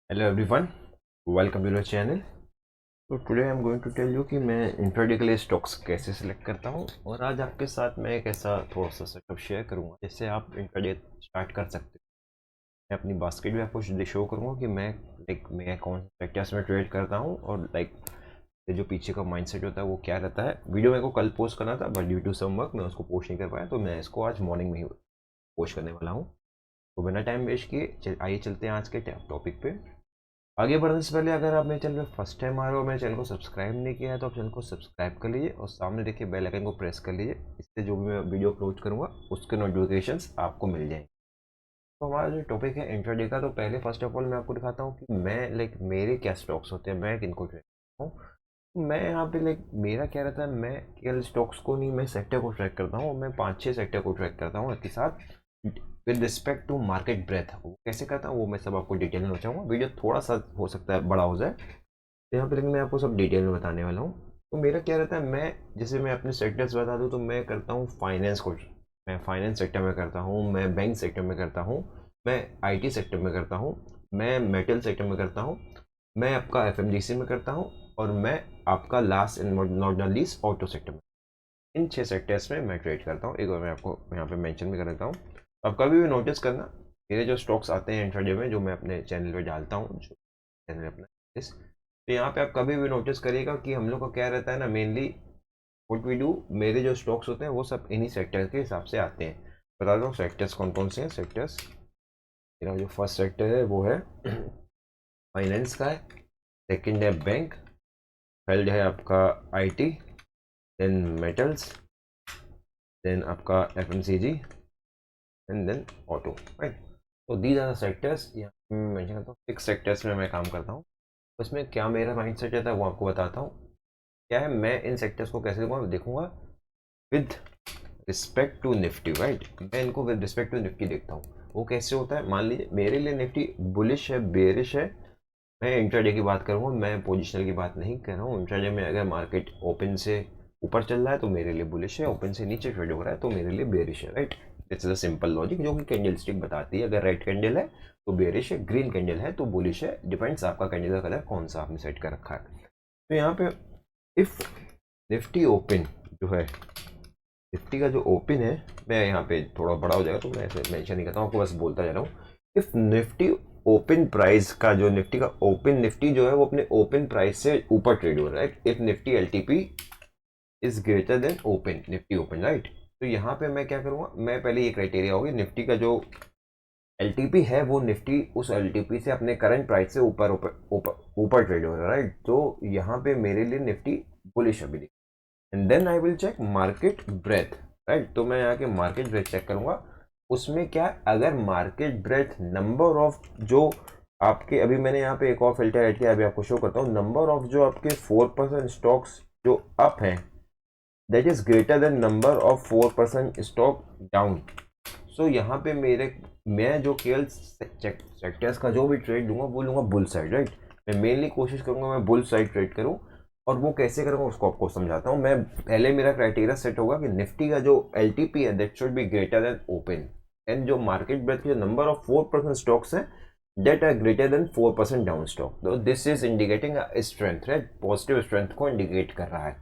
Hello everyone, welcome to the channel. तो today I am going to tell you कि मैं intraday के लिए स्टॉक्स कैसे सिलेक्ट करता हूँ, और आज आपके साथ मैं एक ऐसा थोड़ा सा सेटअप शेयर करूँगा जिससे आप इंट्राडे स्टार्ट कर सकते हो। मैं अपनी बास्केट भी आपको शो करूँगा कि मैं कौन से सेक्टर्स में ट्रेड करता हूँ, और जो पीछे का माइंडसेट होता है वो क्या रहता है। वीडियो मेरे को कल पोस्ट करना था, but due to some work मैं उसको पोस्ट नहीं कर पाया, तो मैं इसको आज मॉर्निंग में ही पोस्ट करने वाला हूँ। तो बिना टाइम वेस्ट किए आइए चलते हैं आज के टॉपिक पे। आगे बढ़ने से पहले अगर आप मेरे चैनल पे फर्स्ट टाइम आ रहे हो, मेरे चैनल को सब्सक्राइब नहीं किया है, तो आप चैनल को सब्सक्राइब कर लीजिए और सामने देखिए बेल आइकन को प्रेस कर लीजिए। इससे जो भी मैं वीडियो अपलोड करूँगा उसके नोटिफिकेशंस आपको मिल जाएंगे। तो हमारा जो टॉपिक है इंट्राडे का, तो पहले फर्स्ट ऑफ ऑल मैं आपको दिखाता हूँ कि मैं मेरे क्या स्टॉक्स होते हैं, मैं किनको ट्रेड करता हूँ। मैं यहाँ पे मेरा क्या रहता है, मैं केवल स्टॉक्स को नहीं, मैं सेक्टर को ट्रैक करता हूँ। मैं 5-6 सेक्टर को ट्रैक करता हूँ एक ही साथ, with respect to market breadth. वो कैसे करता हूँ वो मैं सब आपको डिटेल में बताऊँगा। वीडियो थोड़ा सा हो सकता है बड़ा हो जाए, तो यहाँ पे लेकिन मैं आपको सब डिटेल में बताने वाला हूँ। तो मेरा क्या रहता है, मैं अपने सेक्टर्स बता दूँ तो मैं करता हूँ फाइनेंस को। मैं फाइनेंस सेक्टर में करता हूँ, मैं बैंक सेक्टर में करता हूँ, मैं आईटी सेक्टर में करता हूँ, मैं मेटल सेक्टर में करता हूँ, मैं आपका एफएमजीसी में करता हूँ, और मैं आपका last and not the least auto sector में। इन 6 सेक्टर्स में मैं ट्रेड करता हूँ। एक बार मैं आपको यहाँ पे मेंशन भी कर देता हूँ। अब कभी भी नोटिस करना, मेरे जो स्टॉक्स आते हैं इंट्राडे में, जो मैं अपने चैनल पे डालता हूँ, जो चैनल अपना इस, तो यहाँ पे आप कभी भी नोटिस करिएगा कि हम लोग का क्या रहता है ना, मेनली व्हाट वी डू, मेरे जो स्टॉक्स होते हैं वो सब इन्हीं सेक्टर के हिसाब से आते हैं। बता दो सेक्टर्स कौन कौन से हैं। सेक्टर्स, मेरा जो फर्स्ट सेक्टर है वो है फाइनेंस का है, सेकंड है बैंक, थर्ड है आपका आईटी, देन मेटल्स, देन आपका FMCG, and then auto, right. तो दीज आर द सेक्टर्स। यहाँ मैं मेंशन करता हूँ 6 सेक्टर्स में मैं काम करता हूँ। उसमें क्या मेरा माइंड सेट रहता है वो आपको बताता हूँ। क्या है, मैं इन सेक्टर्स को कैसे देखूंगा, with respect to Nifty, right. मैं इनको विद रिस्पेक्ट टू निफ्टी देखता हूँ। वो कैसे होता है, मान लीजिए मेरे लिए निफ्टी बुलिश है, बेरिश है। मैं इंट्राडे की बात करूँगा, मैं पोजिशनल की बात नहीं कर रहा हूँ। इंट्राडे में अगर मार्केट ओपन से ऊपर चल रहा है तो मेरे लिए बुलिश है, ओपन से नीचे ट्रेड हो रहा है तो मेरे लिए बेरिश है, right. This is a simple logic जो कि कैंडल स्टिक बताती है। अगर रेड कैंडल है तो बेरिश है, ग्रीन कैंडल है तो बुलिश है। डिपेंड्स आपका कैंडल का कलर कौन सा आपने सेट कर रखा है। तो यहाँ पे इफ निफ्टी ओपन जो है, निफ्टी का जो ओपन है, मैं यहाँ पे थोड़ा बड़ा हो जाएगा तो मैं ऐसे मेंशन नहीं करता हूँ, आपको बस बोलता जा रहा हूँ। इफ निफ्टी ओपन प्राइस का जो निफ्टी का ओपन, निफ्टी जो है वो अपने ओपन प्राइस से ऊपर ट्रेड हो रहा है, if Nifty LTP is greater than open, Nifty open, right. तो यहाँ पे मैं क्या करूँगा, मैं पहले ये क्राइटेरिया होगी, निफ्टी का जो एलटीपी है वो निफ्टी उस एलटीपी से अपने करंट प्राइस से ऊपर ऊपर ऊपर ऊपर ट्रेड हो रहा है, राइट। तो यहाँ पे मेरे लिए निफ्टी बुलिश अभी, and then I will check market breadth, right. तो मैं यहाँ के मार्केट ब्रेथ चेक करूंगा। उसमें क्या, अगर मार्केट ब्रेथ नंबर ऑफ जो आपके, अभी मैंने यहाँ पे एक और फिल्टर ऐड किया, अभी आपको शो करता हूँ। नंबर ऑफ जो आपके 4% स्टॉक्स जो अप हैं, that is greater than number of 4% stock down. So यहाँ पे मैं जो केवल सेक्टर्स का जो भी ट्रेड लूंगा वो लूंगा बुल साइड, राइट। मैं मेनली कोशिश करूंगा मैं बुल साइड ट्रेड करूं, और वो कैसे करूंगा उसको आपको समझाता हूं। मैं पहले मेरा क्राइटेरिया सेट होगा कि निफ्टी का जो एलटीपी है that should be greater than open, and जो मार्केट ब्रेथ के जो नंबर ऑफ 4% स्टॉक्स हैं that are greater than 4% down stock. तो this is indicating strength, right, positive strength को इंडिकेट कर रहा है।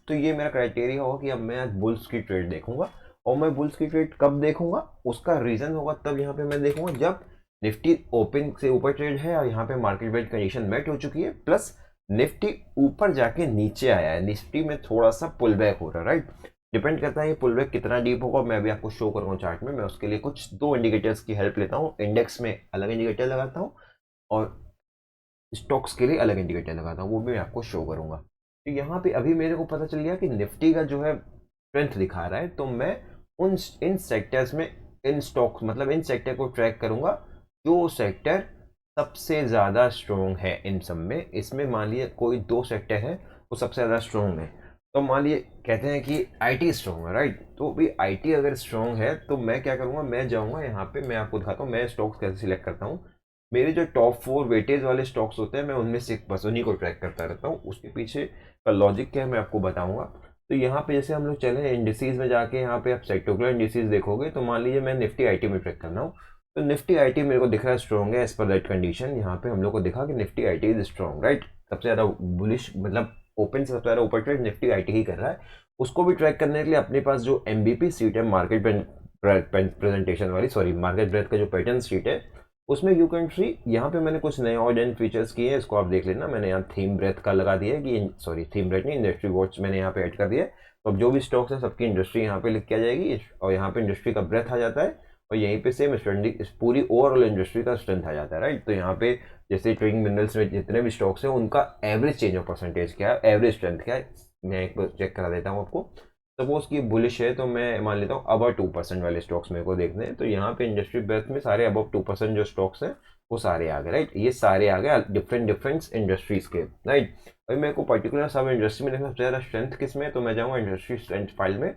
तो ये मेरा क्राइटेरिया होगा कि अब मैं आज बुल्स की ट्रेड देखूंगा। और मैं बुल्स की ट्रेड कब देखूंगा, उसका रीजन होगा तब यहाँ पे मैं देखूंगा जब निफ्टी ओपन से ऊपर ट्रेड है और यहाँ पे मार्केट वेट कंडीशन मेट हो चुकी है, प्लस निफ्टी ऊपर जाके नीचे आया है, निफ्टी में थोड़ा सा पुल बैक हो रहा है, राइट। डिपेंड करता है ये पुल बैक कितना डीप होगा, मैं अभी आपको शो करूंगा चार्ट में। मैं उसके लिए कुछ 2 इंडिकेटर्स की हेल्प लेता हूँ। इंडेक्स में अलग इंडिकेटर लगाता हूँ और स्टॉक्स के लिए अलग इंडिकेटर लगाता हूँ, वो भी मैं आपको शो करूंगा। तो यहाँ पे अभी मेरे को पता चल गया कि निफ्टी का जो है स्ट्रेंथ दिखा रहा है, तो मैं उन इन सेक्टर्स में, इन स्टॉक्स मतलब इन सेक्टर को ट्रैक करूंगा जो सेक्टर सबसे ज़्यादा स्ट्रॉन्ग है इन सब में। इसमें मान लिया कोई 2 सेक्टर है वो सबसे ज़्यादा स्ट्रॉन्ग है, तो मान लिए कहते हैं कि आईटी स्ट्रॉन्ग है, राइट। तो भी आईटी अगर स्ट्रॉन्ग है तो मैं क्या करूंगा, मैं जाऊंगा यहाँ पे, मैं आपको दिखाता हूँ मैं स्टॉक्स कैसे सिलेक्ट करता हूँ। मेरे जो टॉप 4 वेटेज वाले स्टॉक्स होते हैं मैं उनमें से बस उन्हीं को ट्रैक करता रहता हूँ। उसके पीछे का लॉजिक क्या है मैं आपको बताऊंगा। तो यहाँ पे जैसे हम लोग चले इंडिसीज में जाके, यहाँ पे आप सेक्टोरल इंडिसीज देखोगे, तो मान लीजिए मैं निफ्टी आईटी में ट्रैक करना हूँ, तो निफ्टी आईटी मेरे को दिख रहा है स्ट्रॉन्ग है एज पर दैट कंडीशन। यहाँ पे हम लोग को दिखा कि Nifty IT is strong, right. सबसे ज़्यादा बुलिश मतलब ओपन से सबसे ज़्यादा ऊपर ट्रेड निफ्टी आईटी ही कर रहा है। उसको भी ट्रैक करने के लिए अपने पास जो एमबीपी सीट है, मार्केट प्रेजेंटेशन वाली, सॉरी मार्केट ब्रेथ का जो पैटर्न सीट है, उसमें यू कैन सी यहाँ पे मैंने कुछ नए ऑड एंड फीचर्स किए हैं, इसको आप देख लेना। मैंने यहाँ थीम ब्रेथ का लगा दिया है कि सॉरी थीम ब्रेथ नहीं, इंडस्ट्री वॉच मैंने यहाँ पे ऐड कर दिया है। तो अब जो भी स्टॉक्स है सबकी इंडस्ट्री यहाँ पे लिख के आ जाएगी और यहाँ पे इंडस्ट्री का ब्रेथ आ जाता है और यहीं पे सेम स्ट्रेंडिंग पूरी ओवरऑल इंडस्ट्री का स्ट्रेंथ आ जाता है, राइट। तो यहाँ पे जैसे ट्रेडिंग मिनरल्स में जितने भी स्टॉक्स हैं उनका एवरेज चेंज ऑफ परसेंटेज क्या है, एवरेज स्ट्रेंथ क्या है, मैं एक बार चेक करा देता हूँ आपको। सपोज की बुलिश है तो मैं मान लेता हूँ अबाउट 2% वाले स्टॉक्स मेरे को देखने हैं। तो यहाँ पे इंडस्ट्री ब्रेथ में सारे अबाउट 2% जो स्टॉक्स हैं वो सारे आ गए, राइट। ये सारे आ गए डिफरेंट डिफरेंट इंडस्ट्रीज के, राइट। अभी मेरे को पर्टिकुलर सब इंडस्ट्री में देखना सबसे ज़्यादा स्ट्रेंथ किस में है, तो मैं जाऊँगा इंडस्ट्री स्ट्रेंथ फाइल में।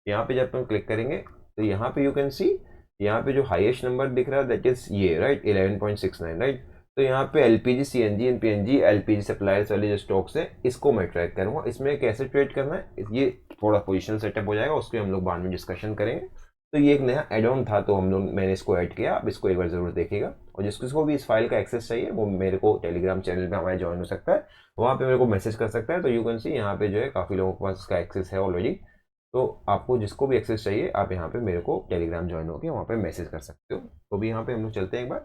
यहाँ पे जब हम क्लिक करेंगे तो यहाँ पे यू कैन सी यहाँ पे जो हाईएस्ट नंबर दिख रहा है दैट इज ये, राइट, 11.69, राइट। तो यहाँ पे एलपीजी, सीएनजी, एनपीएनजी, एलपीजी सप्लायर्स वाले जो स्टॉक्स हैं इसको मैं ट्रैक करूँगा। इसमें कैसे ट्रेड करना है ये थोड़ा पोजिशन सेटअप हो जाएगा, उसके हम लोग बाद में डिस्कशन करेंगे। तो ये एक नया एड ऑन था तो हम लोग मैंने इसको ऐड किया, अब इसको एक बार जरूर देखिएगा। और जिसको भी इस फाइल का एक्सेस चाहिए वो मेरे को टेलीग्राम चैनल पे हमारे ज्वाइन हो सकता है, वहाँ पे मेरे को मैसेज कर सकता है। तो यू कैन सी यहाँ पे जो है काफ़ी लोगों के पास इसका एक्सेस है ऑलरेडी। तो आपको जिसको भी एक्सेस चाहिए आप यहाँ पे मेरे को टेलीग्राम ज्वाइन होकर वहाँ पे मैसेज कर सकते हो। तो भी यहाँ पे हम लोग चलते हैं एक बार।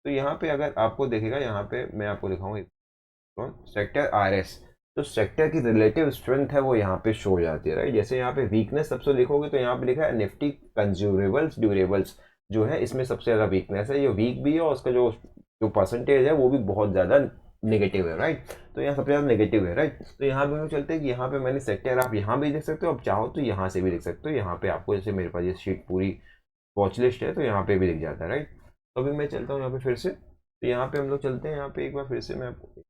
तो यहाँ पे अगर आपको देखेगा, यहाँ पे मैं आपको दिखाऊंगा सेक्टर आरएस, तो सेक्टर की रिलेटिव स्ट्रेंथ है वो यहाँ पे शो हो जाती है, राइट। जैसे यहाँ पे वीकनेस सबसे देखोगे तो यहाँ पे लिखा है निफ्टी कंज्यूमेबल्स ड्यूरेबल्स जो है इसमें सबसे ज़्यादा वीकनेस है, ये वीक भी है और उसका जो जो परसेंटेज है वो भी बहुत ज़्यादा नेगेटिव है, राइट। तो यहाँ सबसे ज़्यादा नेगेटिव है, राइट। तो यहाँ पे हम चलते हैं कि यहाँ पे मैंने सेक्टर आप यहाँ भी देख सकते हो, आप चाहो तो यहाँ से भी देख सकते हो। यहाँ पे आपको जैसे मेरे पास ये शीट पूरी वॉच लिस्ट है तो यहाँ पे भी दिख जाता है, राइट। तो अभी मैं चलता हूँ यहाँ पे फिर से, तो यहाँ पे हम लोग चलते हैं यहाँ पे एक बार फिर से मैं आपको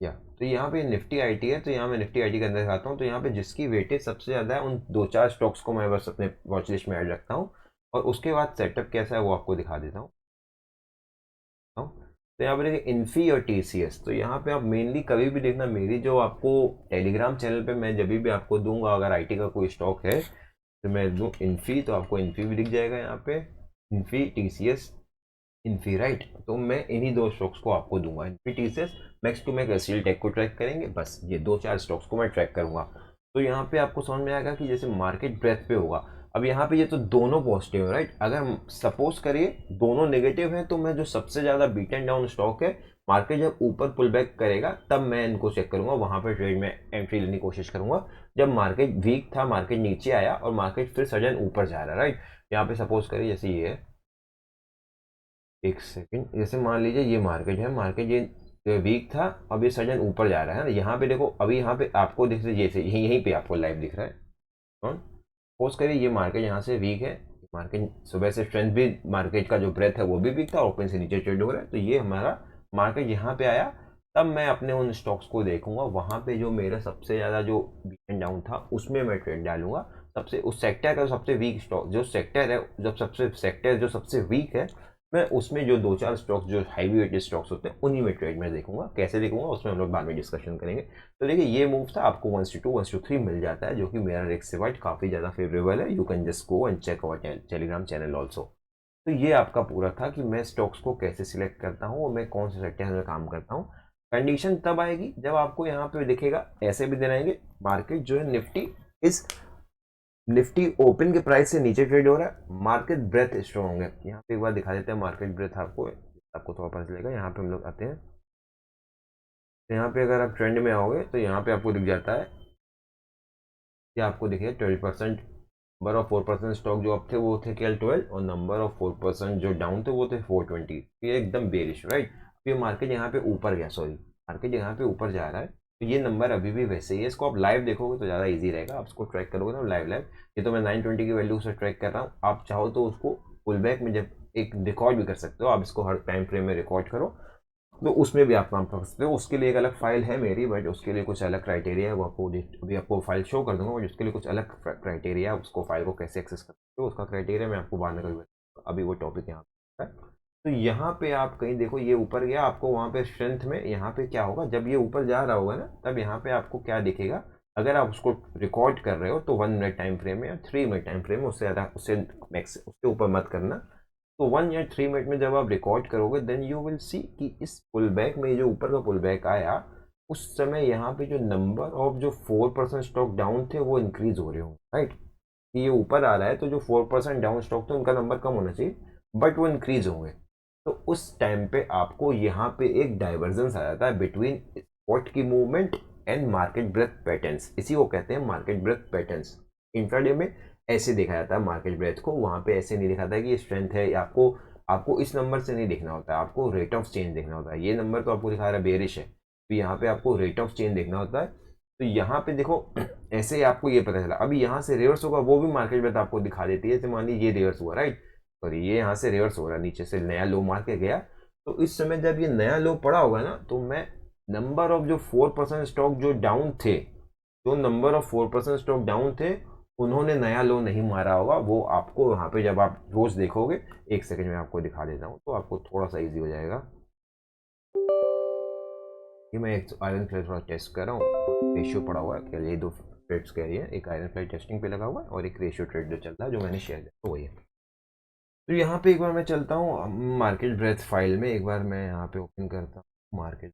या तो यहाँ पे निफ्टी आईटी है, तो यहाँ मैं निफ्टी आईटी के अंदर आता हूँ। तो यहाँ पे जिसकी वेटेज सबसे ज़्यादा है उन 2-4 स्टॉक्स को मैं बस अपने वॉच लिस्ट में ऐड रखता हूँ और उसके बाद सेटअप कैसा है वो आपको दिखा देता हूँ। तो यहाँ पे देखिए इन्फी और टीसीएस, तो यहाँ पे आप मेनली कभी भी देखना मेरी जो आपको टेलीग्राम चैनल पे मैं जब भी आपको दूंगा अगर आईटी का कोई स्टॉक है तो मैं दूँ इन्फी, तो आपको इन्फी भी दिख जाएगा यहाँ पे, इन्फी टीसीएस इन्फी, राइट। तो मैं इन्हीं दो स्टॉक्स को आपको दूंगा, Infy TCS, max to max HCL tech को ट्रैक करेंगे, बस ये 2-4 स्टॉक्स को मैं ट्रैक करूंगा। तो यहाँ पे आपको समझ में आएगा कि जैसे मार्केट ब्रेथ पे होगा। अब यहाँ पे ये तो दोनों पॉजिटिव है, राइट। अगर सपोज करिए दोनों नेगेटिव है तो मैं जो सबसे ज़्यादा बीट एंड डाउन स्टॉक है, मार्केट जब ऊपर पुल बैक करेगा तब मैं इनको चेक करूंगा, वहां पर ट्रेड में एंट्री लेने की कोशिश करूंगा। जब मार्केट वीक था, मार्केट नीचे आया और मार्केट फिर सडन ऊपर जा रहा है, राइट। यहाँ पे सपोज करिए जैसे ये है, एक सेकंड, जैसे मान लीजिए ये मार्केट है, मार्केट ये वीक था, अब ये सडन ऊपर जा रहा है ना। यहाँ पे देखो अभी यहाँ पे आपको दिख रहा है जैसे यहीं पे आपको लाइव दिख रहा है कौन, सपोज करिए ये मार्केट यहाँ से वीक है, मार्केट सुबह से स्ट्रेंथ भी मार्केट का जो ब्रेथ है वो भी वीक था, ओपन से नीचे ट्रेड हो रहा है। तो ये हमारा मार्केट यहाँ पे आया, तब मैं अपने उन स्टॉक्स को देखूंगा, वहाँ पे जो मेरा सबसे ज़्यादा जो वीक एंड डाउन था उसमें मैं ट्रेड डालूंगा। सबसे उस सेक्टर का सबसे वीक स्टॉक जो सेक्टर है, जब सबसे सेक्टर जो सबसे वीक है मैं उसमें जो 2-4 स्टॉक्स जो हैवी वेटेड स्टॉक्स होते हैं उन्हीं में ट्रेड में देखूंगा। कैसे देखूंगा उसमें हम लोग बाद में डिस्कशन करेंगे। तो देखिए ये मूव था, आपको 1:2 1:3 मिल जाता है जो कि मेरा रिस्क से वाइट काफ़ी ज़्यादा फेवरेबल है। You can just go and check our Telegram channel also. तो ये आपका पूरा था कि मैं स्टॉक्स को कैसे सिलेक्ट करता हूँ और मैं कौन से सेक्टर में काम करता हूँ। कंडीशन तब आएगी जब आपको यहाँ पे दिखेगा ऐसे भी दिन आएंगे मार्केट जो है निफ्टी ओपन के प्राइस से नीचे ट्रेड हो रहा है, मार्केट ब्रेथ स्ट्रॉन्ग है। यहाँ पे एक बार दिखा देते हैं मार्केट ब्रेथ आपको थोड़ा पता चलेगा। यहाँ पे हम लोग आते हैं, तो यहाँ पे अगर आप ट्रेंड में आओगे तो यहाँ पे आपको दिख जाता है, ये आपको दिखेगा 12%, नंबर ऑफ 4% स्टॉक जो अब थे वो थे केवल 12 और नंबर ऑफ 4% जो डाउन थे वो थे 420। ये एकदम बेरिश, राइट। ये मार्केट यहाँ पे ऊपर गया, सॉरी मार्केट यहाँ पे ऊपर जा रहा है, तो ये नंबर अभी भी वैसे ही है। इसको आप लाइव देखोगे तो ज़्यादा इजी रहेगा, आप इसको ट्रैक करोगे ना लाइव। ये तो मैं 920 की वैल्यू से ट्रैक कर रहा हूँ, आप चाहो तो उसको पुल बैक में जब एक रिकॉर्ड भी कर सकते हो, आप इसको हर टाइम फ्रेम में रिकॉर्ड करो तो उसमें भी आप काम कर सकते हो। उसके लिए एक अलग फाइल है मेरी, बट उसके लिए कुछ अलग क्राइटेरिया है, वो आपको अभी आपको फाइल शो कर दूंगा, बट उसके लिए कुछ अलग क्राइटेरिया है, उसको फाइल को कैसे एक्सेस कर सकते हो उसका क्राइटेरिया मैं आपको बाद में कभी बताऊंगा। अभी वो टॉपिक यहाँ पे है। तो यहाँ पे आप कहीं देखो ये ऊपर गया, आपको वहाँ पे स्ट्रेंथ में यहाँ पे क्या होगा जब ये ऊपर जा रहा होगा ना, तब यहाँ पे आपको क्या दिखेगा अगर आप उसको रिकॉर्ड कर रहे हो तो 1 मिनट टाइम फ्रेम में या 3 मिनट टाइम फ्रेम में, उससे ज़्यादा उससे मैक्स उसके ऊपर मत करना। तो 1 या 3 मिनट में जब आप रिकॉर्ड करोगे देन यू विल सी कि इस पुल बैक में जो ऊपर का पुल बैक आया उस समय यहाँ पे जो नंबर ऑफ जो 4% स्टॉक डाउन थे वो इंक्रीज हो रहे होंगे, राइट। ये ऊपर आ रहा है तो जो 4% डाउन स्टॉक थे उनका नंबर कम होना चाहिए, बट वो इंक्रीज होंगे। तो उस टाइम पे आपको यहाँ पे एक डाइवर्जेंस आ जाता है बिटवीन स्पॉट की movement and market breadth patterns. इसी को कहते हैं मार्केट ब्रेथ पैटर्न्स। इंट्राडे में ऐसे देखा जाता है मार्केट ब्रेथ को, वहां पे ऐसे नहीं दिखाता कि ये स्ट्रेंथ है। आपको आपको इस नंबर से नहीं देखना होता है, आपको रेट ऑफ चेंज देखना होता है। ये नंबर तो आपको दिखा रहा है बेरिश है, तो यहाँ पे आपको रेट ऑफ चेंज देखना होता है। तो यहाँ पे देखो ऐसे ही आपको ये पता चला। अभी यहाँ से रिवर्स होगा वो भी मार्केट ब्रेथ आपको दिखा देती है। तो मान लीजिए ये रिवर्स हुआ, राइट, सॉरी ये यहाँ से रिवर्स हो रहा है, नीचे से नया लो मार के गया। तो इस समय जब ये नया लो पड़ा होगा ना, तो मैं नंबर ऑफ जो 4% स्टॉक जो डाउन थे, जो नंबर ऑफ 4% स्टॉक डाउन थे उन्होंने नया लो नहीं मारा होगा। वो आपको वहां पे जब आप रोज देखोगे, एक सेकंड में आपको दिखा देता हूँ तो आपको थोड़ा सा इजी हो जाएगा। कि मैं एक आयरन फ्लाई थोड़ा टेस्ट कर रहा हूँ, रेशियो पड़ा हुआ है, ये दो ट्रेड्स कह रही है, एक आयरन फ्लाई टेस्टिंग पे लगा हुआ है और एक रेशियो ट्रेड जो चल रहा है जो मैंने शेयर किया, तो वही है। तो यहाँ पे एक बार मैं चलता हूँ मार्केट ब्रेथ फाइल में, एक बार मैं यहाँ पे ओपन करता हूँ मार्केट।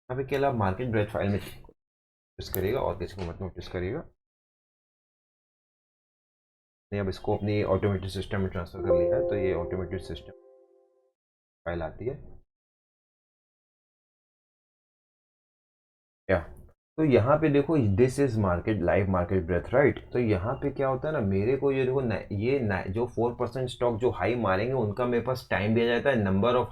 यहाँ पे केवल आप मार्केट ब्रेथ फाइल में चूज करिएगा और किसी को मत नोटिस करिएगा। अब इसको अपनी ऑटोमेटेड सिस्टम में ट्रांसफर कर लिया है, तो ये ऑटोमेटेड सिस्टम फाइल आती है क्या। तो यहाँ पे देखो this is market live market breadth, right. तो यहाँ पे क्या होता है ना, मेरे को ये देखो जो 4% स्टॉक जो हाई मारेंगे उनका मेरे पास टाइम दिया जाता है, नंबर ऑफ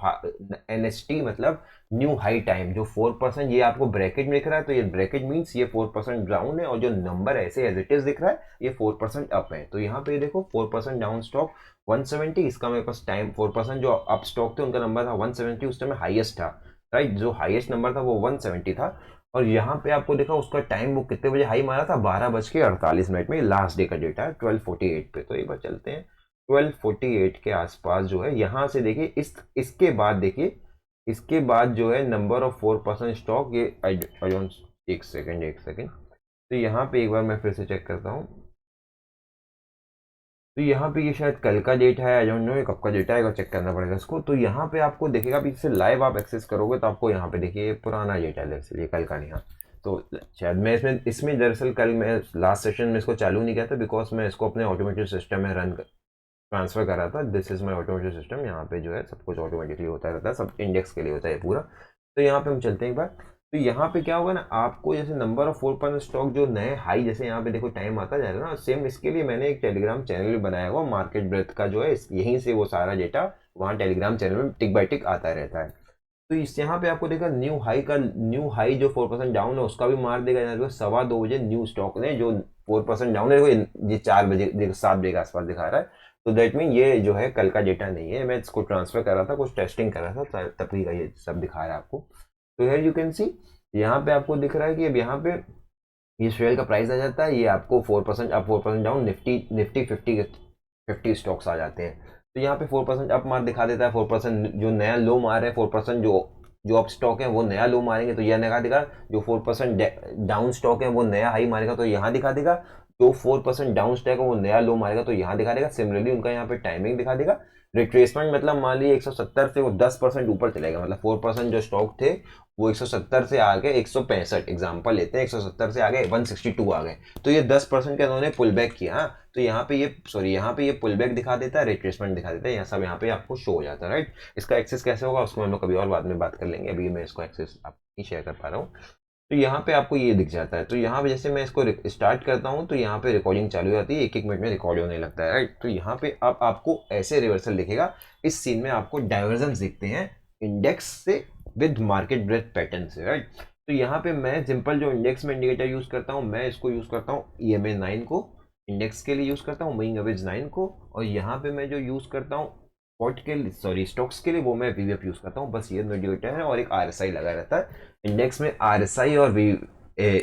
NST, मतलब न्यू हाई टाइम। जो 4% ये आपको ब्रैकेट में दिख रहा है, तो ये ब्रैकेट मीन्स ये 4% डाउन है, और जो नंबर ऐसे एज इट इज दिख रहा है ये 4% अप है। तो यहाँ पे देखो 4% डाउन स्टॉक 170, इसका मेरे पास टाइम 4% जो अप स्टॉक थे उनका नंबर था 170, उस टाइम हाईएस्ट था, राइट। जो हाईएस्ट नंबर था वो 170 था। और यहाँ पे आपको देखा उसका टाइम वो कितने बजे हाई मारा था, 12:48 में। लास्ट डे का डेटा है 12:48 पे। तो एक बार चलते हैं 12:48 के आसपास जो है, यहाँ से देखिए इसके बाद देखिए, इसके बाद जो है नंबर ऑफ 4% स्टॉक ये एक सेकेंड। तो यहाँ पे एक बार मैं फिर से चेक करता हूँ। तो यहाँ पे ये शायद कल का डेटा है, आई डोंट नो ये कब का डेटा है, चेक करना पड़ेगा इसको। तो यहाँ पे आपको देखेगा, अभी इससे लाइव आप एक्सेस करोगे तो आपको यहाँ पे देखिए पुराना डेटा है, इसलिए कल का नहीं। हाँ, तो शायद मैं इसमें दरअसल कल मैं लास्ट सेशन में इसको चालू नहीं किया था, बिकॉज मैं इसको अपने ऑटोमेटेड सिस्टम में ट्रांसफर कर रहा था। This is my automated system, यहाँ पे जो है सब कुछ ऑटोमेटिकली होता रहता है, सब इंडेक्स के लिए होता है पूरा। तो यहाँ पे हम चलते हैं एक बार। तो यहाँ पे क्या होगा ना, आपको जैसे नंबर ऑफ 4% स्टॉक जो नए हाई, जैसे यहाँ पे देखो टाइम आता जाएगा ना, सेम इसके लिए मैंने एक टेलीग्राम चैनल भी बनाया हुआ मार्केट ब्रेथ का जो है, यहीं से वो सारा डेटा वहाँ टेलीग्राम चैनल में टिक बाई टिक आता रहता है। तो इस यहाँ पे आपको देखा न्यू हाई जो 4% डाउन है उसका भी मार देगा। यहाँ देखो 2:15 न्यू स्टॉक ने जो 4% डाउन है, देखो ये 4 बजे देखो 7 बजे के आसपास दिखा रहा है। तो दैट मीन ये जो है कल का डेटा नहीं है, मैं इसको ट्रांसफर कर रहा था, कुछ टेस्टिंग कर रहा था, तभी का ये सब दिखा रहा है आपको। तो हियर यू कैन सी, यहाँ पे आपको दिख रहा है कि अब यहाँ पे ये शेयर का प्राइस आ जाता है, ये आपको 4% अप 4% डाउन, निफ्टी 50 स्टॉक्स आ जाते हैं। तो यहाँ पे 4% अप मार दिखा देता है, 4% जो नया लो मार है, 4% जो जो अप स्टॉक है वो नया लो मारेंगे तो यह दिखा देगा। जो 4% डाउन स्टॉक है वो नया हाई मारेगा तो यहाँ दिखा देगा। जो 4% डाउन स्टॉक है वो नया लो मारेगा तो यहाँ दिखा देगा। सिमिलरली उनका यहाँ पे टाइमिंग दिखा देगा। रिट्रेसमेंट मतलब मान लीजिए 170 से वो 10% ऊपर चलेगा, मतलब 4% जो स्टॉक थे वो 170 से आगे 165, एग्जांपल लेते हैं, 170 से आगे 162 आ गए, तो ये 10% का इन्होंने पुल बैक किया। तो यहाँ पे ये यहाँ पे ये पुल बैक दिखा देता है, रिट्रेसमेंट दिखा देता है, यहाँ सब यहाँ पे आपको शो हो जाता है, राइट। इसका एक्सेस कैसे होगा उसको हम लोग कभी और बाद में बात कर लेंगे, अभी मैं इसको एक्सेस आप नहीं शेयर कर पा रहा हूँ। तो यहाँ पे आपको ये दिख जाता है। तो यहाँ पे जैसे मैं इसको स्टार्ट करता हूँ तो यहाँ पे रिकॉर्डिंग चालू हो जाती है, 1-1 मिनट में रिकॉर्ड होने लगता है, राइट। तो यहाँ पे अब आपको ऐसे रिवर्सल दिखेगा, इस सीन में आपको डाइवर्जेंस दिखते हैं इंडेक्स से विद मार्केट ब्रेथ पैटर्न से, राइट। तो यहाँ पे मैं सिंपल जो इंडेक्स में इंडिकेटर यूज करता हूँ, मैं इसको यूज करता हूँ EMA 9 को, इंडेक्स के लिए यूज करता हूँ मूविंग एवरेज 9 को, और यहाँ पे मैं जो यूज करता हूँ स्टॉक्स के लिए वो मैं VWAP यूज करता हूँ, बस ये इंडिकेटर है, और एक RSI लगा रहता है। इंडेक्स में RSI और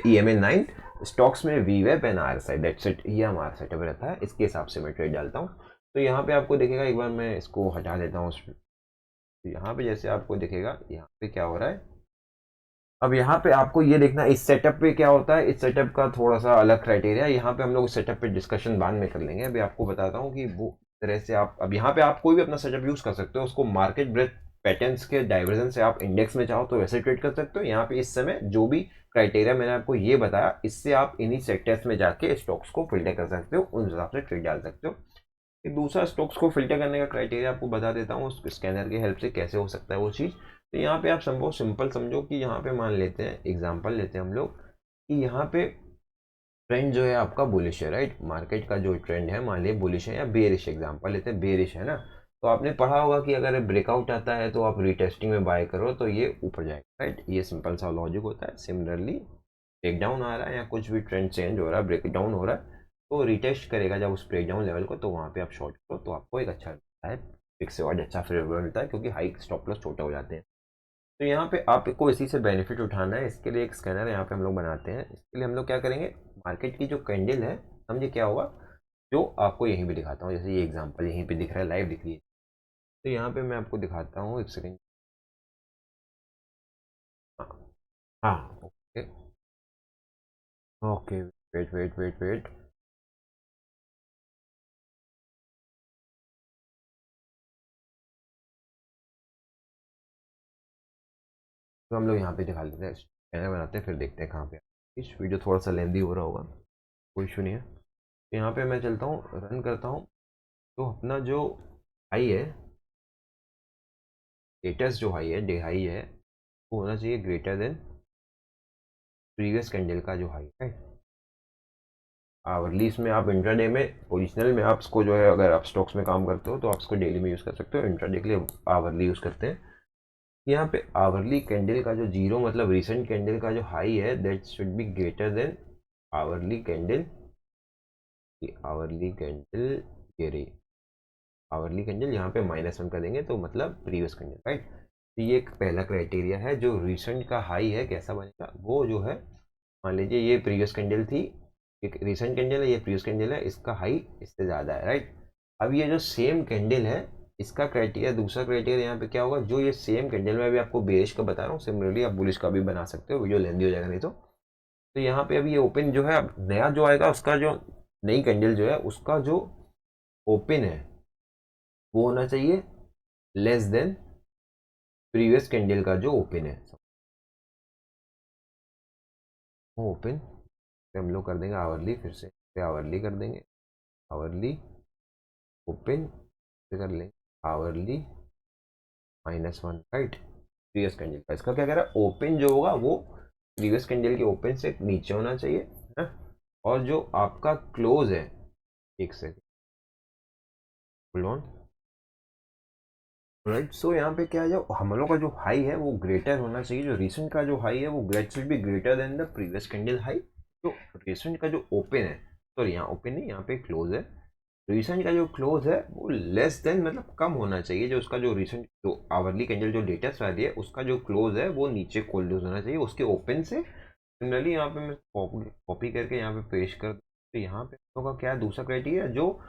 EMA 9, स्टॉक्स में VWAP and RSI, that's it, ये हमारा सेटअप रहता है, इसके हिसाब से मैं ट्रेड डालता हूँ। तो यहाँ पे आपको दिखेगा, एक बार मैं इसको हटा देता हूँ उसमें। तो यहाँ पे जैसे आपको दिखेगा, यहाँ पे क्या हो रहा है, अब यहाँ पे आपको ये देखना इस सेटअप पे क्या होता है। इस सेटअप का थोड़ा सा अलग क्राइटेरिया है, यहाँ पे हम लोग इस सेटअप पे डिस्कशन बाद में कर लेंगे। अभी आपको बताता हूँ कि वो तरह से आप, अब यहाँ पे आप कोई भी अपना सेटअप यूज कर सकते हो, उसको मार्केट ब्रेथ पैटर्न्स के डाइवर्जन से आप इंडेक्स में चाहो तो वैसे ट्रेड कर सकते हो। यहाँ पे इस समय जो भी क्राइटेरिया मैंने आपको ये बताया, इससे आप इन्हीं सेक्टर्स में जाके स्टॉक्स को फिल्टर कर सकते हो, उन हिसाब से ट्रेड डाल सकते हो। एक दूसरा स्टॉक्स को फिल्टर करने का क्राइटेरिया आपको बता देता हूँ, उस स्कैनर की हेल्प से कैसे हो सकता है वो चीज़। तो यहाँ पे आप सिंपल समझो कि यहाँ पे मान लेते हैं, एग्जांपल लेते हैं हम लोग कि यहाँ पे ट्रेंड जो है आपका बुलिश है, राइट। मार्केट का जो ट्रेंड है मान लिया बुलिश है या बेरिश, एग्जांपल लेते हैं बेरिश है ना। तो आपने पढ़ा होगा कि अगर ब्रेकआउट आता है तो आप रीटेस्टिंग में बाय करो तो ये ऊपर जाएगा, राइट। ये सिंपल सा लॉजिक होता है। सिमिलरली ब्रेकडाउन आ रहा है या कुछ भी ट्रेंड चेंज हो रहा है, ब्रेकडाउन हो रहा है, तो रिटेस्ट करेगा जब उस ब्रेकडाउन लेवल को, तो वहाँ पे आप शॉर्ट करो तो आपको एक अच्छा मिलता है, फिक्स से और अच्छा फेवरेबल मिलता है, क्योंकि हाई स्टॉप लॉस छोटे हो जाते हैं। तो यहाँ पे आपको इसी से बेनिफिट उठाना है। इसके लिए एक स्कैनर यहाँ पे हम लोग बनाते हैं। इसके लिए हम लोग क्या करेंगे, मार्केट की जो कैंडल है, समझे क्या होगा, जो आपको यहीं पे दिखाता हूँ। जैसे ये एग्जांपल यहीं पे दिख रहा है, लाइव दिख रही है। तो यहाँ पे मैं आपको दिखाता हूँ, एक सेकेंड। हाँ हाँ, okay okay, wait wait wait wait. तो हम लोग यहाँ पे दिखा देते हैं, स्कैनर बनाते हैं, फिर देखते हैं कहाँ पे। इस वीडियो थोड़ा सा लेंदी हो रहा होगा, कोई इशू नहीं है। तो यहाँ पे मैं चलता हूँ, रन करता हूँ। तो अपना जो हाई है, लेटेस्ट जो हाई है, डे हाई है, वो होना चाहिए ग्रेटर देन प्रीवियस कैंडल का जो हाई है। आवरली इसमें आप इंट्राडे में, पोजिशनल में आप इसको जो है, अगर आप स्टॉक्स में काम करते हो तो आप इसको डेली में यूज़ कर सकते हो। इंट्राडे के लिए आवरली यूज़ करते हैं। यहाँ पे आवरली कैंडल का जो जीरो मतलब रिसेंट कैंडल का जो हाई है, that should be greater then hourly candle. Hourly candle ये रही, आवरली कैंडल यहाँ पे -1 कर देंगे तो मतलब प्रीवियस कैंडल, राइट। तो ये एक पहला क्राइटेरिया है। जो रिसेंट का हाई है कैसा बनेगा, वो जो है, मान लीजिए ये प्रीवियस कैंडल थी, एक रिसेंट कैंडल है, ये प्रीवियस कैंडल है, इसका हाई इससे ज़्यादा है, राइट। अब ये जो सेम कैंडल है, इसका क्राइटेरिया, दूसरा क्राइटेरिया यहाँ पे क्या होगा, जो ये सेम कैंडल में अभी आपको बेरिश का बता रहा हूँ, सिमिलरली आप बुलिश का भी बना सकते हो, वीडियो लेंदी हो जाएगा नहीं तो यहाँ पे अभी ये ओपन जो है, अब नया जो आएगा उसका जो नई कैंडल जो है, उसका जो ओपन है वो होना चाहिए लेस देन प्रीवियस कैंडल का जो ओपन है। वो ओपन हम लोग कर देंगे आवरली, फिर से आवरली कर देंगे, आवरली ओपन, फिर कर लेंगे आवरली -1, राइट। प्रीवियस कैंडल का इसका क्या कह रहा है, ओपन जो होगा वो प्रीवियस कैंडल के ओपन से नीचे होना चाहिए, है ना। और जो आपका क्लोज है, एक सेकेंड होल्ड ऑन, राइट। सो यहाँ पे क्या है, जो हम लोग का जो हाई है वो ग्रेटर होना चाहिए, जो रिसेंट का जो हाई है वो great should be greater then the previous candle high. तो रिसेंट का जो ओपन है, सॉरी यहाँ ओपन नहीं, यहाँ पे क्लोज है, रिसेंट का जो क्लोज है वो लेस देन मतलब कम होना चाहिए, जो उसका जो रिसेंट जो आवरली कैंडल जो लेटेस्ट वाली है उसका जो क्लोज है वो नीचे क्लोज होना चाहिए उसके ओपन से। सिमिलरली यहाँ पे मैं कॉपी करके यहाँ पे पेश कर, तो यहाँ पे हम लोग का क्या है, दूसरा क्राइटेरिया, जो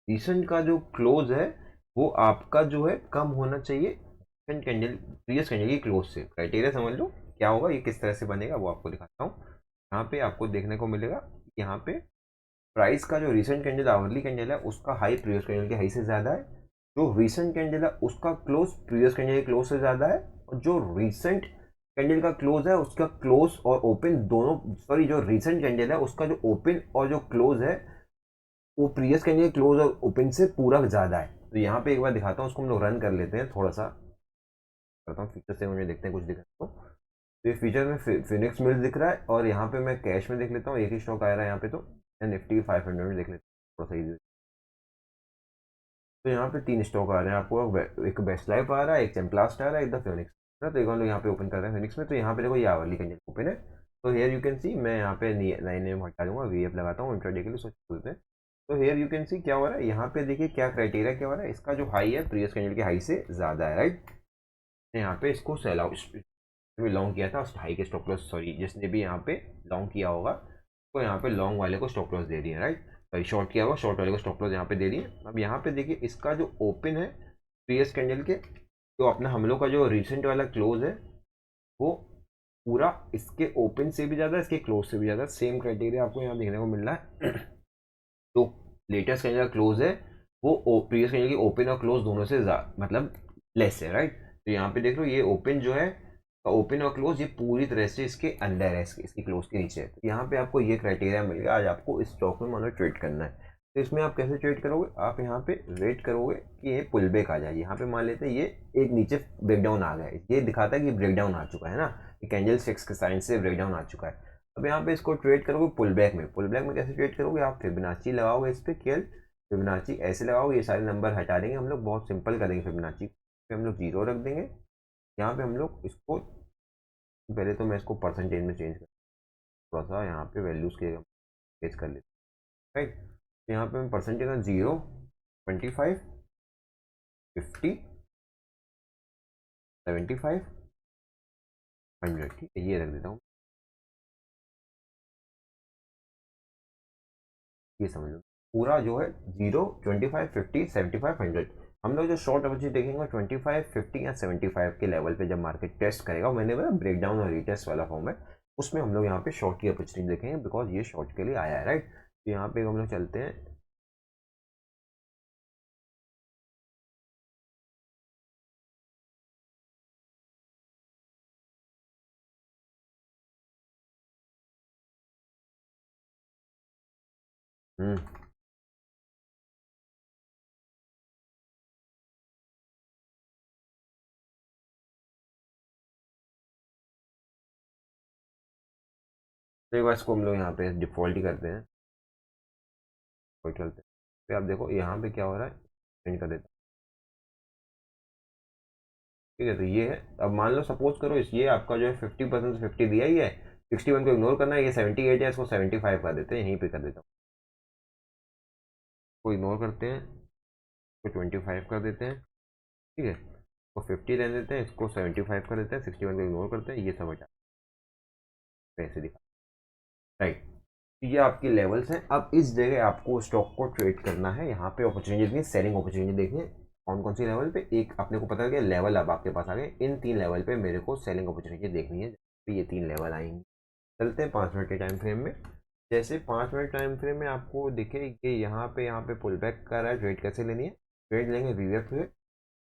रिसेंट का जो क्लोज है वो आपका जो है कम होना चाहिए रिसेंट कैंडल प्रीवियस कैंडल की क्लोज से। क्राइटेरिया समझ लो क्या होगा, ये किस तरह से बनेगा वो आपको दिखाता हूँ। यहाँ पे आपको देखने को मिलेगा, यहाँ पे प्राइस का जो रिसेंट कैंडल आवरली कैंडल है उसका हाई प्रीवियस कैंडल के हाई से ज़्यादा है, जो रिसेंट कैंडल है उसका क्लोज प्रीवियस कैंडल के क्लोज से ज़्यादा है, और जो रिसेंट कैंडल का क्लोज है उसका क्लोज और ओपन दोनों, सॉरी जो रिसेंट कैंडल है उसका जो ओपन और जो क्लोज है वो प्रीवियस कैंडल क्लोज और ओपन से पूरा ज़्यादा है। तो यहाँ पे एक बार दिखाता हूँ, उसको हम लोग रन कर लेते हैं, थोड़ा सा करता हूँ फीचर से, मुझे देखते हैं कुछ दिखा तो ये फीचर में फिनिक्स मिल्स दिख रहा है, और यहाँ पे मैं कैश में देख लेता हूँ, एक ही स्टॉक आ रहा है यहाँ पे, तो निफ्टी 500 में देख लेते हैं थोड़ा सा इजी। तो यहाँ पे 3 स्टॉक आ रहे हैं आपको, एक बेस्ट लाइफ आ रहा है, एक चैम्प्लास्ट आ रहा है, एक द फिनिक्स। तो एक बार लोग यहाँ पे ओपन कर रहे हैं फिनिक्स में, तो यहाँ पे देखो ये आवरली कैंडल ओपन है। तो हेयर यू कैन सी, मैं यहाँ पे लाइन नेम हटा दूंगा, वीएफ लगाता हूँ इंट्राडे के लिए, सोच बोलते हैं। तो हेयर यू कैन सी क्या हो रहा है, यहाँ पे देखिए क्या क्राइटेरिया क्या हो रहा है, इसका जो हाई है प्रीवियस कैंडल के हाई से ज़्यादा है, राइट। यहाँ पे इसको सेल आउट भी लॉन्ग किया था उस हाई के स्टॉप लॉस, सॉरी जिसने भी यहाँ पे लॉन्ग किया होगा तो यहाँ पे लॉन्ग वाले को स्टॉप लॉस दे दिया, राइट। शॉर्ट किया हुआ, शॉर्ट वाले को स्टॉप लॉस यहाँ पे दे दिए। अब यहाँ पे देखिए इसका जो ओपन है प्रीवियस कैंडल के, तो अपना हम लोग का जो रिसेंट वाला क्लोज है वो पूरा इसके ओपन से भी ज़्यादा, इसके क्लोज से भी ज़्यादा सेम क्राइटेरिया आपको यहाँ देखने को मिल रहा है। तो लेटेस्ट कैंडल का क्लोज है वो प्रीवियस कैंडल की ओपन और क्लोज दोनों से मतलब लेस है, राइट। तो यहाँ पे देख लो ये ओपन जो है, ओपन और क्लोज ये पूरी तरह से इसके अंदर है, इसकी क्लोज के नीचे है। तो यहाँ पे आपको ये क्राइटेरिया मिल गया। आज आपको इस स्टॉक में मान लो ट्रेड करना है, तो इसमें आप कैसे ट्रेड करोगे, आप यहाँ पे वेट करोगे कि ये पुल बैक आ जाए। यहाँ पे मान लेते हैं ये एक नीचे ब्रेकडाउन आ गया है, ये दिखाता है कि ब्रेकडाउन आ चुका है ना, ये कैंडल स्टिक्स के साइन से ब्रेकडाउन आ चुका है। अब यहाँ पे इसको ट्रेड करोगे पुल बैक में। पुल बैक में कैसे ट्रेड करोगे, आप फिबोनाची लगाओगे इस पर केवल, फिबोनाची ऐसे लगाओगे, ये सारे नंबर हटा देंगे हम लोग, बहुत सिंपल करेंगे फिबोनाची पे हम लोग 0 रख देंगे। यहाँ पे हम लोग इसको पहले तो मैं इसको परसेंटेज में चेंज कर, थोड़ा सा यहाँ पे वैल्यूज़ के चेंज कर लेते हैं, राइट। तो यहाँ पे हम परसेंटेज का 0, 25, 50, 75, 100, ठीक है, ये रख देता हूँ। ये समझ लो पूरा जो है 0, 25, 50, 75, 100। हम लोग जो शॉर्ट अपॉर्चुनिटी देखेंगे 25, 50 या 75 के लेवल पे जब मार्केट टेस्ट करेगा, मैंने बोला ब्रेकडाउन और रीटेस्ट वाला फॉर्म है, उसमें हम लोग यहाँ पे शॉर्ट की अपॉर्चुनिटी देखेंगे, बिकॉज ये शॉर्ट के लिए आया है, राइट। तो यहाँ पे हम लोग चलते हैं, तो एक बार इसको हम लोग यहाँ पे डिफॉल्ट ही करते हैं, डिफॉल्ट करते हैं। फिर आप देखो यहाँ पे क्या हो रहा है, चेंज कर देता हूँ, ठीक है। तो ये है, अब मान लो सपोज करो इस ये आपका जो है 50% से 50 दिया ही है, 61 को इग्नोर करना है, ये 78 है, इसको 75 कर देते हैं, यहीं पे कर देता हूँ, को इग्नोर करते हैं, इसको 25 कर देते हैं, ठीक है, इसको 50 रहने देते हैं, इसको 75 कर देते हैं, 61 को इग्नोर करते हैं, ये सब हटा ऐसे दिखा, राइट। ये आपकी लेवल्स हैं। अब इस जगह आपको स्टॉक को ट्रेड करना है, यहाँ पे अपॉर्चुनिटी देखनी है, सेलिंग अपॉर्चुनिटी देखनी है, कौन कौन सी लेवल पे, एक अपने को पता है लेवल अब आपके पास आ गए, इन 3 लेवल पे मेरे को सेलिंग अपॉर्चुनिटी देखनी है। तो ये 3 लेवल आएंगे। चलते हैं 5 मिनट के टाइम फ्रेम में। जैसे 5 मिनट टाइम फ्रेम में आपको दिखे कि यहाँ पे पुल बैक कर रहा है, ट्रेड कैसे लेनी है, ट्रेड लेंगे वीएफ से।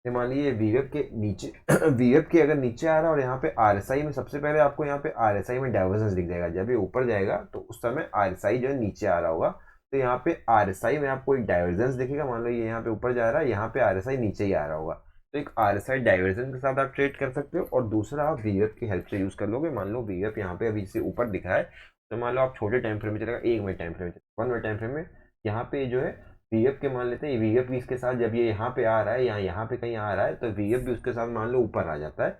मान लीजिए वीएफ के नीचे वीएफ के अगर नीचे आ रहा है और यहाँ पे आरएसआई में, सबसे पहले आपको यहाँ पे आरएसआई में डाइवर्जेंस दिख जाएगा, जब ये ऊपर जाएगा तो उस समय आरएसआई जो है नीचे आ रहा होगा। तो यहाँ पे आरएसआई में आपको एक डाइवर्जेंस दिखेगा, मान लो ये यहाँ पे ऊपर जा रहा है, यहाँ पे आरएसआई नीचे ही आ रहा होगा, तो एक आरएसआई डाइवर्जेंस के साथ आप ट्रेड कर सकते हो। और दूसरा आप वीएफ की हेल्प से यूज कर लोगे। मान लो वीएफ यहाँ पे अभी से ऊपर दिखा है, तो मान लो आप छोटे टाइम फ्रेम में चलेगा, 1 मिनट टाइम फ्रेम में, 1 मिनट टाइम फ्रेम में यहाँ पे जो है वीएफ के मान लेते हैं, वीएफ भी इसके साथ जब ये यहाँ पे आ रहा है या यहाँ पे कहीं आ रहा है, तो वीएफ भी उसके साथ मान लो ऊपर आ जाता है।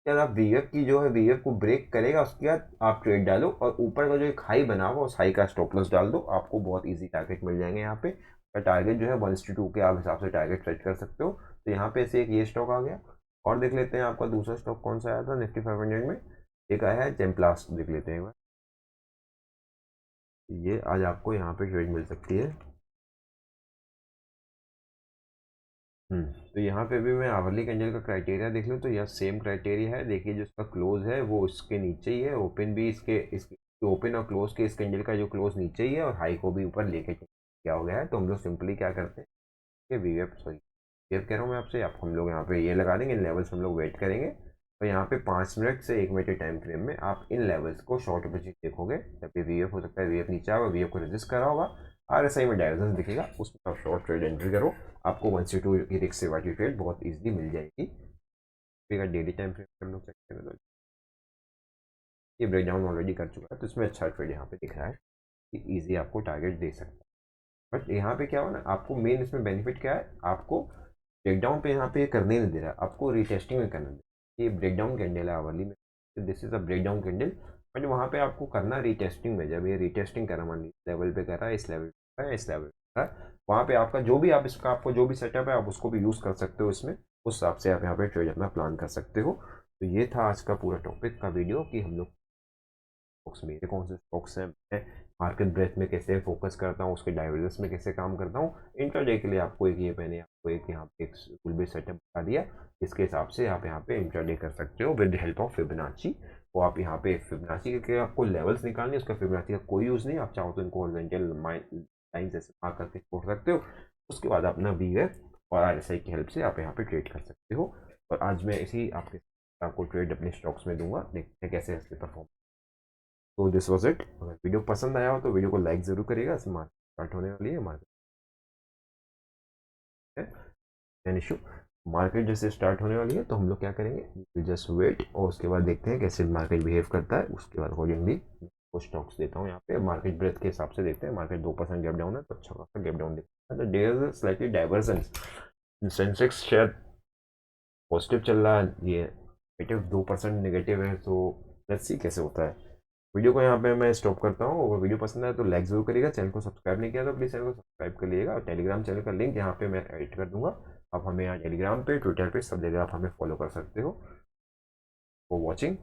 जब आप वीएफ की जो है वीएफ को ब्रेक करेगा, उसके बाद आप ट्रेड डालो और ऊपर का जो एक हाई बना हुआ उस हाई का स्टॉप लॉस डाल दो, आपको बहुत इजी टारगेट मिल जाएंगे। यहाँ पे टारगेट जो है 1:2 के आप हिसाब से टारगेट सेट कर सकते हो। तो यहाँ पे से एक ये स्टॉक आ गया, और देख लेते हैं आपका दूसरा स्टॉक कौन सा आया था निफ्टी 500 में, एक आया है जेमप्लास्ट, देख लेते हैं एक बार। ये आज आपको यहाँ पे ट्रेड मिल सकती है। तो यहाँ पे भी मैं आवरली कैंडल का क्राइटेरिया देख लूँ तो यह सेम क्राइटेरिया है। देखिए जो इसका क्लोज है वो इसके नीचे ही है, ओपन भी इसके ओपन और क्लोज के इस कैंडल का जो क्लोज नीचे ही है, और हाई को भी ऊपर लेके क्या हो गया है। तो हम लोग सिंपली क्या करते हैं कि वीएफ सॉरी वीएफ कह रहा हूँ मैं आपसे, आप हम लोग यहाँ पे ये लगा देंगे, इन लेवल्स हम लोग वेट करेंगे। तो यहाँ पे 5 मिनट से 1 मिनट के टाइम फ्रेम में आप इन लेवल्स को शॉर्ट अपॉर्चुनिटी देखोगे, जब भी वीएफ हो सकता है वीएफ नीचे आएगा, वीएफ को रेजिस्ट करा होगा, आरएसआई में डायवर्जेंस दिखेगा, उसमें आप शॉर्ट ट्रेड एंट्री करो, आपको 1 से 2 की रिस्क से वाली ट्रेड बहुत इजीली मिल जाएगी। फिर डेली टाइम फ्रेम हम लोग चेक करें तो ये ब्रेकडाउन ऑलरेडी कर चुका है, तो इसमें अच्छा ट्रेड यहाँ पे दिख रहा है कि ईजी आपको टारगेट दे सकता है। बट यहाँ पे क्या हो ना, आपको मेन इसमें बेनिफिट क्या है, आपको ब्रेकडाउन पे यहाँ पे करने नहीं दे रहा, आपको रीटेस्टिंग में करना दे रहा। ये ब्रेकडाउन कैंडल है आवली में, this is a breakdown candle, but वहाँ पे आपको करना रीटेस्टिंग में। जब ये रीटेस्टिंग करा, मान लीजिए लेवल पे कर रहा है, इस लेवल पे कर रहा है, इस लेवल पे कर रहा है, वहाँ पे आपका जो भी आप इसका आपको जो भी सेटअप है आप उसको भी यूज़ कर सकते हो इसमें, उस हिसाब से आप यहाँ पे ट्रेड अपना प्लान कर सकते हो। तो ये था आज का पूरा टॉपिक का वीडियो कि हम लोग स्टॉक्स, मेरे कौन से स्टॉक्स हैं, मैं मार्केट ब्रेथ में कैसे फोकस करता हूँ, उसके डाइवर्जेंस में कैसे काम करता हूँ। इंट्राडे के लिए आपको एक ये मैंने आपको एक यहाँ पे एक टूल बेस्ड सेटअप बता दिया, इसके हिसाब से आप यहाँ पे इंट्राडे कर सकते हो विद हेल्प ऑफ फिबोनाची। तो आप यहाँ पे फिबोनाची के आपको लेवल्स निकालने, उसका फिबोनाची का कोई यूज़ नहीं, आप चाहो तो इनको हॉरिजॉन्टल लाइन जैसे मार्क करके छोड़ सकते हो। उसके बाद अपना वीएफ और आरएसआई की हेल्प से आप यहाँ पे ट्रेड कर सकते हो। और आज मैं इसी आपको ट्रेड अपने स्टॉक्स में दूंगा, देखते हैं कैसे इसके परफॉर्म। तो दिस वॉज इट। अगर वीडियो पसंद आया हो तो वीडियो को लाइक ज़रूर करिएगा, इसमें मार्केट स्टार्ट होने वाली है। इशू मार्केट जैसे स्टार्ट होने वाली है तो हम लोग क्या करेंगे, जस्ट वेट, और उसके बाद देखते हैं कैसे मार्केट बिहेव करता है। उसके बाद अकॉर्डिंगली कुछ स्टॉक्स देता हूँ यहाँ पे मार्केट ब्रेथ के हिसाब से देखते हैं। मार्केट 2% गैप डाउन है तो अच्छा खासा गैप डाउन देखते हैं। तो there is slightly divergence, Sensex share positive चल रहा है, ये नेगेटिव 2% नेगेटिव है। तो लेट्स सी कैसे होता है। वीडियो को यहाँ पे मैं स्टॉप करता हूँ। अगर वीडियो पसंद आए तो लाइक जरूर करिएगा, चैनल को सब्सक्राइब नहीं किया तो प्लीज़ चैनल को सब्सक्राइब कर लीजिएगा। और टेलीग्राम चैनल का लिंक यहाँ पे मैं ऐड कर दूंगा, आप हमें यहाँ टेलीग्राम पे, ट्विटर पे सब जगह आप हमें फॉलो कर सकते हो। For watching.